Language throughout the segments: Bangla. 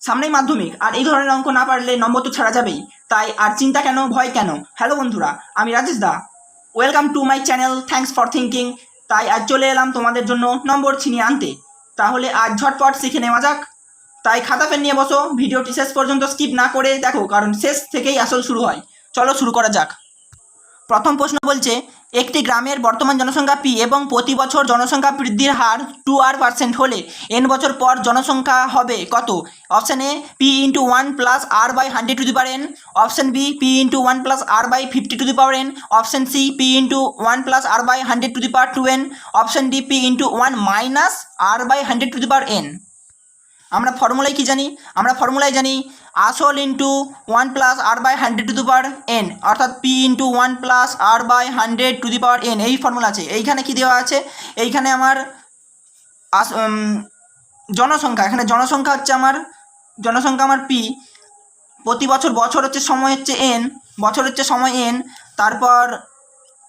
সামনেই মাধ্যমিক, আর এই ধরনের অঙ্ক না পারলে নম্বর তো ছাড়া যাবেই। তাই আর চিন্তা কেন, ভয় কেন। হ্যালো বন্ধুরা, আমি রাজেশ দা। Welcome to my channel thanks for thinking. তাই আজ চলে এলাম তোমাদের জন্য নম্বর ছিনিয়ে আনতে। তাহলে আজ ঝটপট শিখে নেওয়া যাক। তাই খাতা পেন নিয়ে বসো, ভিডিওটি শেষ পর্যন্ত স্কিপ না করে দেখো, কারণ শেষ থেকেই আসল শুরু হয়। চলো শুরু করা যাক। প্রথম প্রশ্ন বলছে, একটি গ্রামের বর্তমান জনসংখ্যা পি এবং প্রতি বছর জনসংখ্যা বৃদ্ধির হার 2r% হলে n বছর পর জনসংখ্যা হবে কত? Option A P into 1+r/100^n, option B P into 1+r/50^n, option C P into 1+r/100^2n, option D P into 1-r/100^n। আমরা ফর্মুলায় কি জানি? আমরা ফর্মুলায় জানি আসল ইন্টু 1+r/100^n, অর্থাৎ পি ইন্টু 1+r/100^n। এই ফর্মুলা আছে। এইখানে কি দেওয়া আছে? এইখানে আমার জনসংখ্যা, এখানে জনসংখ্যা হচ্ছে আমার পি, প্রতি বছর, বছর হচ্ছে সময় হচ্ছে এন, বছর হচ্ছে সময় এন, তারপর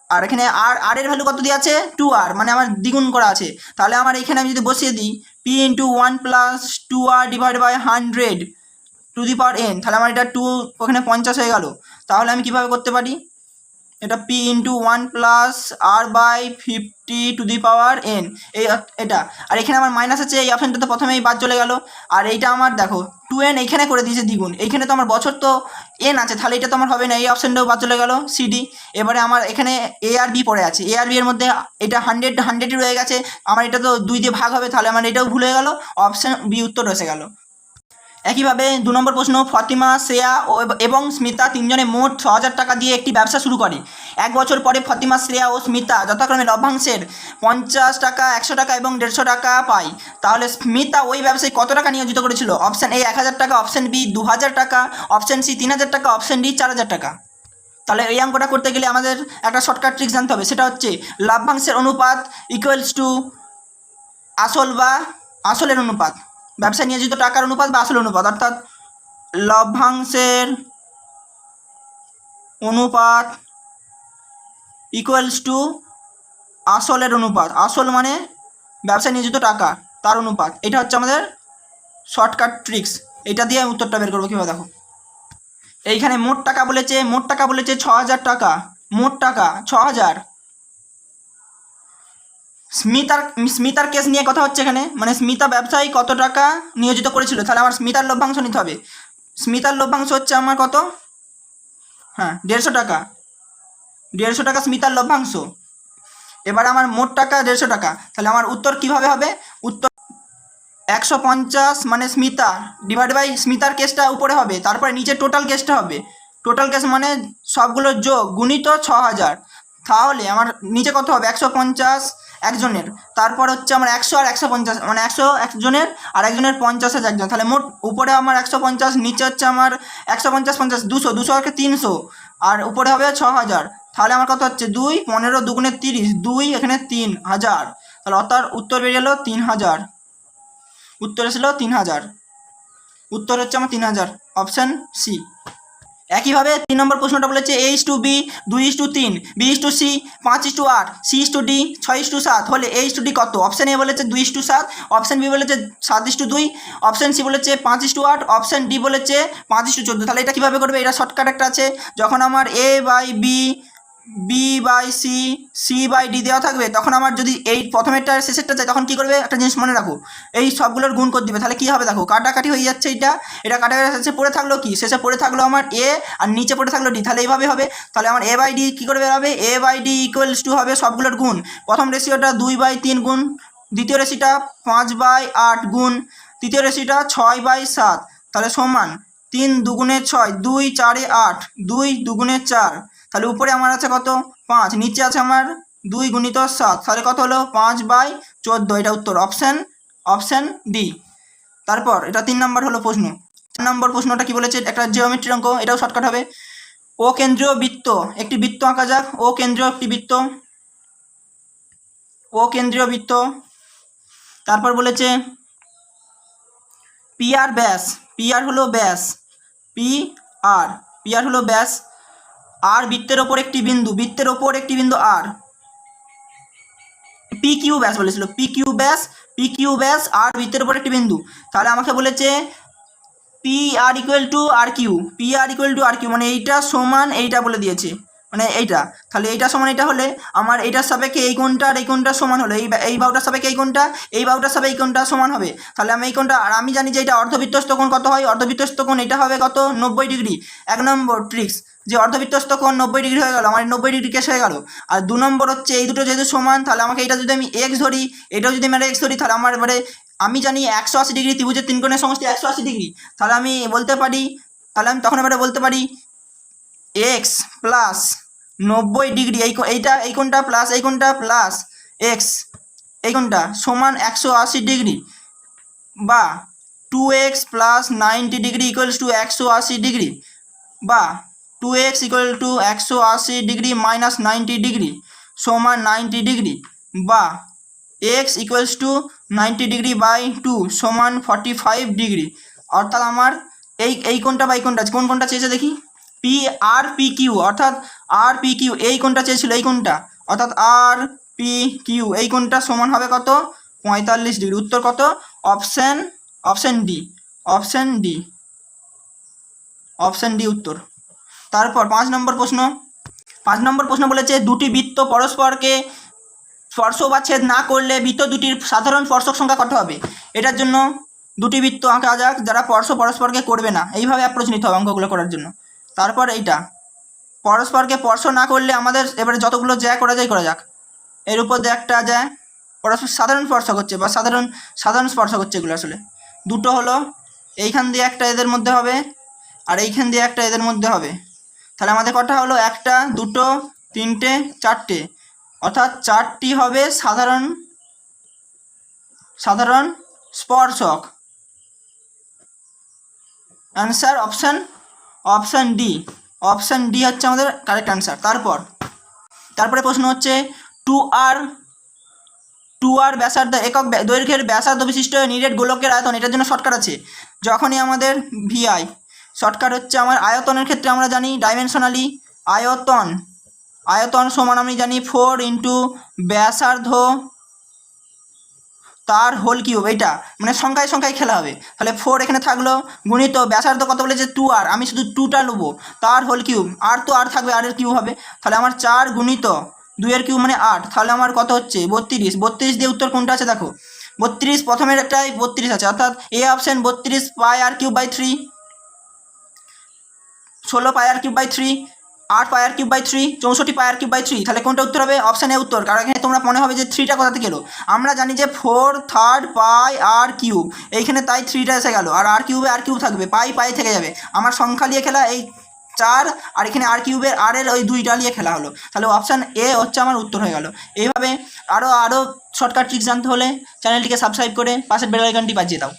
আর এখানে আর এর ভ্যালু কত দিয়ে আছে? 2r, মানে আমার দ্বিগুণ করা আছে। তাহলে আমার এখানে আমি যদি বসিয়ে দিই পি ইন্টু 1+2r/100^n, তাহলে আমার এটা 2 ওখানে 50 হয়ে গেল। তাহলে আমি কিভাবে করতে পারি? এটা পি ইন্টু 1+r/50^n, এই এটা। আর এখানে আমার মাইনাস আছে, এই অপশানটা তো প্রথমেই বাদ চলে গেল। আর এইটা আমার দেখো 2n এইখানে করে দিয়েছে দ্বিগুণ, এইখানে তো আমার বছর তো n আছে, তাহলে এটা তো আমার হবে না, এই অপশানটাও বাদ চলে গেল, সিডি। এবারে আমার এখানে এ আর বি পড়ে আছে, এ আর বি এর মধ্যে এটা 100ই রয়ে গেছে, আমার এটা তো 2 দিয়ে ভাগ হবে, তাহলে আমার এটাও ভুল হয়ে গেল, অপশান বি উত্তর এসে গেল। একইভাবে 2 নম্বর প্রশ্ন, ফতিমা, শ্রেয়া এবং স্মিতা তিনজনে মোট 6,000 টাকা দিয়ে একটি ব্যবসা শুরু করে। 1 বছর পরে ফতিমা, শ্রেয়া ও স্মিতা যথাক্রমে লভ্যাংশের 50 টাকা, 100 টাকা এবং 150 টাকা পায়। তাহলে স্মিতা ওই ব্যবসায় কত টাকা নিয়োজিত করেছিল? অপশান এ 1000 টাকা, অপশান বি 2000 টাকা, অপশান সি 3000 টাকা, অপশান ডি 4000 টাকা। তাহলে এই অঙ্কটা করতে গেলে আমাদের একটা শর্টকাট ট্রিক জানতে হবে, সেটা হচ্ছে লভ্যাংশের অনুপাত ইকুয়ালস টু আসলের অনুপাত, ব্যবসায় নিয়োজিত টাকার অনুপাত বা আসল অনুপাত, অর্থাৎ লভ্যাংশের অনুপাত ইকুয়ালস টু আসলের অনুপাত। আসল মানে ব্যবসায় নিয়োজিত টাকা, তার অনুপাত। এটা হচ্ছে আমাদের শর্টকাট ট্রিক্স। এটা দিয়ে উত্তরটা বের করবো কীভাবে, দেখো। এইখানে মোট টাকা বলেছে 6,000 টাকা, মোট টাকা 6,000। স্মিতার কেস নিয়ে কথা হচ্ছে এখানে, মানে স্মিতা ব্যবসায়ী কত টাকা নিয়োজিত করেছিল, তাহলে আমার স্মিতার লভ্যাংশ নিতে হবে। স্মিতার লভ্যাংশ হচ্ছে আমার কত? হ্যাঁ, 150 টাকা, 150 টাকা স্মিতার লভ্যাংশ। এবার আমার মোট টাকা 150 টাকা, তাহলে আমার উত্তর কিভাবে হবে? উত্তর 150 মানে স্মিতা ডিভাইড বাই স্মিতার কেসটা উপরে হবে, তারপরে নিচে টোটাল কেসটা হবে। টোটাল কেস মানে সবগুলো যোগ গুণিত 6,000। তাহলে আমার নিচে কত হবে? 150 একজনের, তারপর হচ্ছে আমার 100 আর 150, মানে 100 একজনের আর একজনের 50 আছে একজন, তাহলে মোট উপরে আমার 150, নিচে হচ্ছে আমার 150 50 200, 200 কে 300, আর উপরে হবে 6,000। তাহলে আমার কত হচ্ছে? 2 15 2 30, 2 এখানে 3,000, তাহলে অর্থাৎ উত্তর বেরিয়ে গেল 3,000। উত্তর এসেছিল 3,000, উত্তর হচ্ছে আমার 3,000, অপশান সি। একইভাবে 3 নম্বর প্রশ্নটা বলেছে A:B 2:3, B:C 5:8, C:D 6:7 হলে A:D কত? অপশান এ বলেছে 2:7, অপশান বি বলেছে 7:2, অপশান সি বলেছে 5:8, অপশান ডি বলেছে 5:14। তাহলে এটা কীভাবে করবে? এটা শর্টকাট একটা আছে, যখন আমার A/B, B/C, C/D দেওয়া থাকবে, তখন আমার যদি এই প্রথমেরটা শেষেরটা যায়, তখন কী করবে? একটা জিনিস মনে রাখো, এই সবগুলোর গুণ করে দিবে। তাহলে কী হবে? দেখো, কাটাকাটি হয়ে যাচ্ছে, এটা কাটাকাটি শেষে পড়ে থাকলো কি? শেষে পড়ে থাকলো আমার এ, আর নিচে পড়ে থাকলো ডি, তাহলে এইভাবে হবে। তাহলে আমার A/D কী করে বেরোবে? A/D ইকুয়ালস টু হবে সবগুলোর গুণ। প্রথম রেশিওটা 2/3 গুণ, দ্বিতীয় রেশিটা 5/8 গুণ, তৃতীয় রেশিটা 6/7, তাহলে সমান 3 2 6, 2 4 8, 2 2 4, তাহলে উপরে আমার আছে কত? 5, নিচে আছে আমার 2 গুণিত 7, তাহলে কত হলো? 5/14। এটা উত্তর, অপশান ডি। তারপর এটা 3 নম্বর হলো প্রশ্ন। 4 নম্বর প্রশ্নটা কি বলেছে? একটা জিওমেট্রির অঙ্ক, এটাও শর্টকাট হবে। ও কেন্দ্রীয় বৃত্ত, একটি বৃত্ত আঁকা যাক। ও কেন্দ্রীয় একটি বৃত্ত, ও কেন্দ্রীয় বৃত্ত। তারপর বলেছে পি আর ব্যাস, পি আর হলো ব্যাস, পি আর হলো ব্যাস, আর বৃত্তের ওপর একটি বিন্দু, বৃত্তের ওপর একটি বিন্দু আর, পি কিউ ব্যাস বলেছিল, পি কিউ ব্যাস আর বৃত্তের ওপর একটি বিন্দু। তাহলে আমাকে বলেছে P R equal to R Q, P R equal to R Q মানে এইটা সমান এইটা বলে দিয়েছে, মানে এইটা, তাহলে এইটা সমান এটা হলে আমার এইটার সাপেক্ষে এই কোণটা আর এই কোণটা সমান হলো, এই বাহুটার সাপেক্ষে এই কোণটা, এই বাহুটার সাপেক্ষে এই কোণটা সমান হবে, তাহলে আমি এই কোণটা, আর আমি জানি যে এটা অর্ধবৃত্তস্থ কোণ কত হয়, অর্ধবৃত্তস্থ কোণ এটা হবে কত 90 ডিগ্রি, 1 নম্বর ট্রিক্স যে অর্ধবৃত্তস্থ কোণ 90 ডিগ্রি হয়ে গেল, আমার 90 ডিগ্রি কেস হয়ে গেল। আর 2 নম্বর হচ্ছে এই দুটো যেহেতু সমান, তাহলে আমাকে এটা যদি আমি এক্স ধরি, এটাও যদি আমি এক্স ধরি, তাহলে আমার এবারে আমি জানি 180 ডিগ্রি, ত্রিভুজের তিন কোণের সমষ্টি 180 ডিগ্রি, তাহলে আমি বলতে পারি, তাহলে আমি তখন এবারে বলতে পারি এক্স প্লাস 90 ডিগ্রি, এইটা এই কোণটা প্লাস এই কোণটা প্লাস এক্স এই কোণটা সমান 180 ডিগ্রি, বা 2x প্লাস 90 ডিগ্রি ইকুয়ালস টু 180 ডিগ্রি, বা 2x ইকুয়াল টু 180 ডিগ্রি মাইনাস 90 ডিগ্রি সমান 90 ডিগ্রি, বা x ইকুয়ালস টু 90 ডিগ্রি বাই 2 সমান 45 ডিগ্রি। অর্থাৎ আমার এই কোণটা বা এই কোণটা, কোন কোণটা চেয়েছে দেখি, পি আর পি কিউ, অর্থাৎ আর পি কিউ এই কোণটা চেয়েছিল, এই কোণটা অর্থাৎ আর পি কিউ এই কোণটা সমান হবে কত 45 ডিগ্রি। উত্তর কত? অপশন ডি, অপশন ডি উত্তর। তারপর 5 নম্বর প্রশ্ন বলেছে দুটি বৃত্ত পরস্পরকে স্পর্শ বা ছেদ না করলে বৃত্ত দুটির সাধারণ স্পর্শক সংখ্যা কত হবে। এটার জন্য দুটি বৃত্ত আঁকা যাক যারা পরস্পরকে করবে না, এইভাবে অ্যাপ্রোচ নিতে হবে অঙ্কগুলো করার জন্য। তারপর এইটা পরস্পরকে স্পর্শ না করলে আমাদের এবারে যতগুলো জ্যা করা যাক, এর উপর দিয়ে একটা জ্যা পরস্পর সাধারণ স্পর্শক হচ্ছে বা সাধারণ স্পর্শক হচ্ছে, এগুলো আসলে দুটো হলো, এইখান দিয়ে একটা এদের মধ্যে হবে আর এইখান দিয়ে একটা এদের মধ্যে হবে, তাহলে আমাদের কটা হলো, একটা দুটো তিনটে চারটে, অর্থাৎ 4টি হবে সাধারণ স্পর্শক। অ্যান্সার অপশন ডি হচ্ছে আমাদের কারেক্ট অ্যান্সার। তারপরে প্রশ্ন হচ্ছে 2r ব্যাসার্ধ একক দৈর্ঘ্যের ব্যাসার্ধ বিশিষ্ট নিরেট গোলকের আয়তন, এটার জন্য শর্টকাট আছে। যখনই আমাদের ভিআই শর্টকাট হচ্ছে আমার আয়তনের ক্ষেত্রে আমরা জানি ডাইমেনশনালি আয়তন সমান আমি জানি 4 ইন্টু ব্যাসার্ধ তার হোল কিউব, এইটা মানে সংখ্যায় খেলা হবে, তাহলে 4 এখানে থাকলো গুণিত ব্যাসার্ধ কত বলেছে 2r, আমি শুধু 2টা নেবো, তার হোল কিউব, আর তো আর থাকবে, আর এর কিউব হবে, তাহলে আমার 4 গুণিত 2 এর কিউব মানে 8, তাহলে আমার কত হচ্ছে 32 দিয়ে উত্তর কোনটা আছে দেখো, 32 প্রথমের একটাই 32 আছে, অর্থাৎ A option 32 pi R cube by 3, 16 pi R cube by 3, 8 pi R cube by 3, 64 pi R cube by 3, তাহলে কোনটা উত্তর হবে? অপশান এ উত্তর। কারণ এখানে তোমরা মনে হবে যে 3টা কোথা থেকে এলো, আমরা জানি যে 4/3 পাই আর কিউব, এইখানে তাই 3টা এসে গেল, আর কিউবে আর কিউব থাকবে, পাই থেকে যাবে, আমার সংখ্যা নিয়ে খেলা, এই 4 আর এখানে আর কিউবের আর এর ওই 2টা নিয়ে খেলা হলো, তাহলে অপশান এ হচ্ছে আমার উত্তর হয়ে গেল। এইভাবে আরও শর্টকাট ট্রিক্স জানতে হলে চ্যানেলটিকে সাবস্ক্রাইব করে পাশের বেল আইকনটি বাজিয়ে দাও।